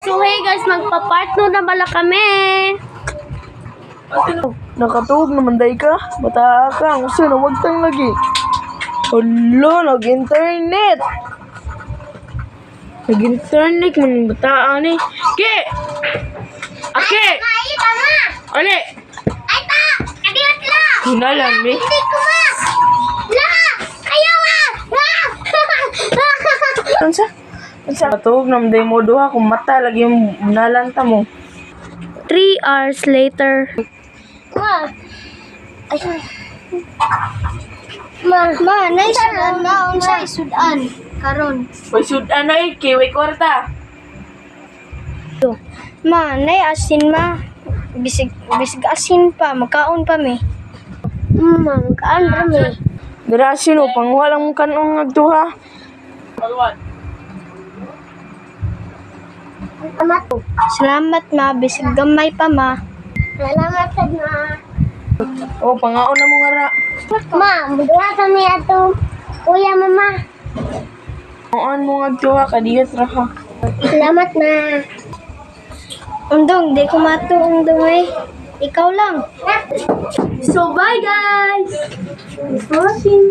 So hey guys, magpa-part 2 na pala kami. Nakatuog naman day ka. Bata ka. Ang gusto na wagtang lagi. Hala, nag-internet. Nag-internet man yung bataan eh. Ke! Ake! Ay, tama! Ale! Ay, ta! Kadiot lang! Hinalan mi. Hindi ko ma! La! Ayaw ma! Ansa? Nakatuog naman day mo duha. Kung mata lagi yung nalanta mo. 3 hours later. Ma! Ay, ma, naisudan na ang sa isudan. Karon. Uy, sudan na eh. Kiwi kwarta. Ma, nay asin ma. Bisig asin pa, magkaon pa mi. Magkaan ra mi. Dirasin o, pang walang kanong nagduha. Salamat ma, bisig gamay pa ma. Salamat ma. O, pangaon na mo nga ra. Ma, muduha kami ato. Kuya mama. Pangaon mo nagduha, kadiyot ra ka. Salamat na. Undong, di ko mato undong eh. Ikaw lang. So bye guys. Thanks for watching.